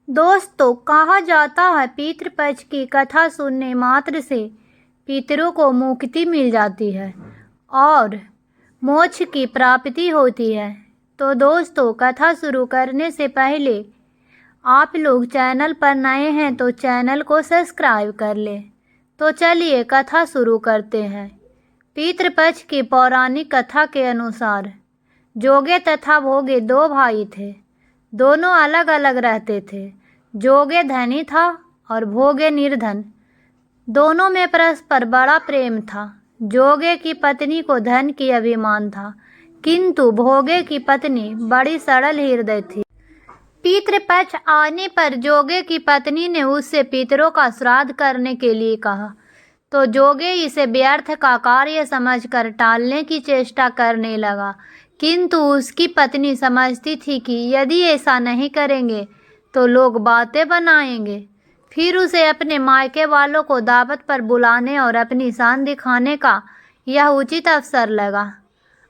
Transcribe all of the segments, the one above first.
दोस्तों, कहा जाता है पितृपक्ष की कथा सुनने मात्र से पितरों को मुक्ति मिल जाती है और मोक्ष की प्राप्ति होती है। तो दोस्तों, कथा शुरू करने से पहले आप लोग चैनल पर नए हैं तो चैनल को सब्सक्राइब कर लें। तो चलिए कथा शुरू करते हैं। पितृपक्ष की पौराणिक कथा के अनुसार जोगे तथा भोगे दो भाई थे। दोनों अलग अलग रहते थे। जोगे धनी था और भोगे निर्धन। दोनों में परस्पर बड़ा प्रेम था। जोगे की पत्नी को धन की अभिमान था, किंतु भोगे की पत्नी बड़ी सरल हृदय थी। पितृपक्ष आने पर जोगे की पत्नी ने उससे पितरों का श्राद्ध करने के लिए कहा, तो जोगे इसे व्यर्थ का कार्य समझकर टालने की चेष्टा करने लगा। किंतु उसकी पत्नी समझती थी कि यदि ऐसा नहीं करेंगे तो लोग बातें बनाएंगे। फिर उसे अपने मायके वालों को दावत पर बुलाने और अपनी शान दिखाने का यह उचित अवसर लगा।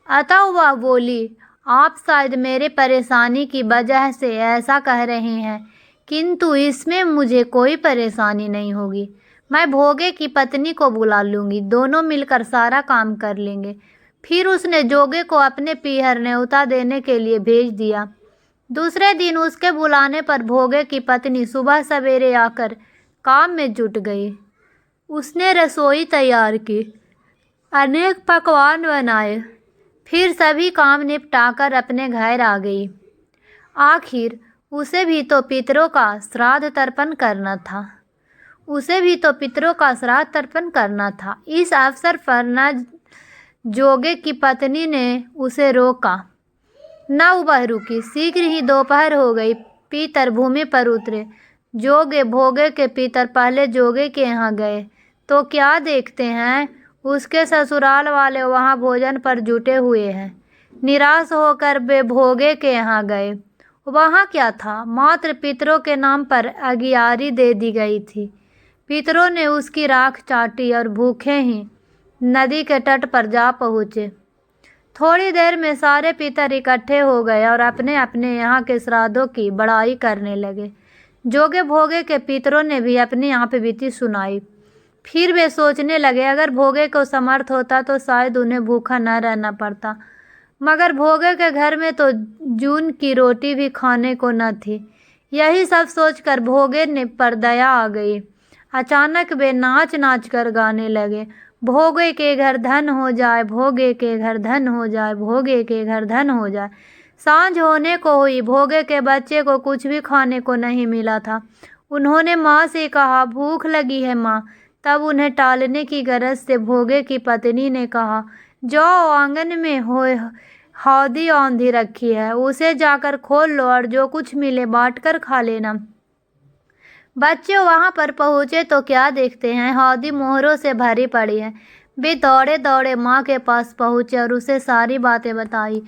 अतः वह बोली, आप शायद मेरे परेशानी की वजह से ऐसा कह रहे हैं, किंतु इसमें मुझे कोई परेशानी नहीं होगी। मैं भोगे की पत्नी को बुला लूँगी, दोनों मिलकर सारा काम कर लेंगे। फिर उसने जोगे को अपने पीहर न्योता देने के लिए भेज दिया। दूसरे दिन उसके बुलाने पर भोगे की पत्नी सुबह सवेरे आकर काम में जुट गई। उसने रसोई तैयार की, अनेक पकवान बनाए, फिर सभी काम निपटाकर अपने घर आ गई। आखिर उसे भी तो पितरों का श्राद्ध तर्पण करना था। इस अवसर पर न जोगे की पत्नी ने उसे रोका न वह रुकी। शीघ्र ही दोपहर हो गई। पितर भूमि पर उतरे। जोगे भोगे के पितर पहले जोगे के यहाँ गए तो क्या देखते हैं, उसके ससुराल वाले वहाँ भोजन पर जुटे हुए हैं। निराश होकर वे भोगे के यहाँ गए। वहाँ क्या था, मात्र पितरों के नाम पर अगियारी दे दी गई थी। पितरों ने उसकी राख चाटी और भूखे ही नदी के तट पर जा पहुँचे। थोड़ी देर में सारे पितर इकट्ठे हो गए और अपने अपने यहाँ के श्राद्धों की बड़ाई करने लगे। जोगे भोगे के पितरों ने भी अपनी यहाँ पे बीती सुनाई। फिर वे सोचने लगे, अगर भोगे को समर्थ होता तो शायद उन्हें भूखा न रहना पड़ता, मगर भोगे के घर में तो जून की रोटी भी खाने को न थी। यही सब सोचकर भोगे ने पर दया आ गई। अचानक वे नाच नाच कर गाने लगे, भोगे के घर धन हो जाए, भोगे के घर धन हो जाए, भोगे के घर धन हो जाए। सांझ होने को हुई। भोगे के बच्चे को कुछ भी खाने को नहीं मिला था। उन्होंने माँ से कहा, भूख लगी है माँ। तब उन्हें टालने की गरज से भोगे की पत्नी ने कहा, जाओ आंगन में हौदी औंधी रखी है, उसे जाकर खोल लो और जो कुछ मिले बांट कर खा लेना। बच्चे वहां पर पहुंचे तो क्या देखते हैं, हौदी मोहरों से भरी पड़ी है। वे दौड़े दौड़े माँ के पास पहुंचे और उसे सारी बातें बताई।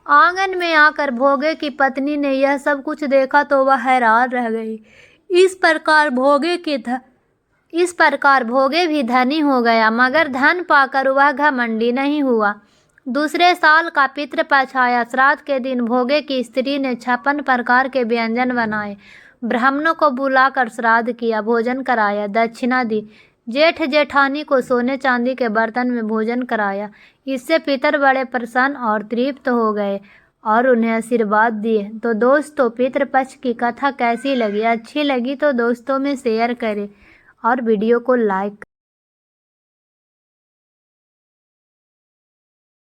आंगन में आकर भोगे की पत्नी ने यह सब कुछ देखा तो वह हैरान रह गई। इस प्रकार भोगे भी धनी हो गया, मगर धन पाकर वह घमंडी नहीं हुआ। दूसरे साल का पितृपक्ष आया। श्राद्ध के दिन भोगे की स्त्री ने 56 प्रकार के व्यंजन बनाए। ब्राह्मणों को बुलाकर श्राद्ध किया, भोजन कराया, दक्षिणा दी। जेठ जेठानी को सोने चांदी के बर्तन में भोजन कराया। इससे पितर बड़े प्रसन्न और तृप्त हो गए और उन्हें आशीर्वाद दिए। तो दोस्तों, पितृपक्ष की कथा कैसी लगी? अच्छी लगी तो दोस्तों में शेयर करें और वीडियो को लाइक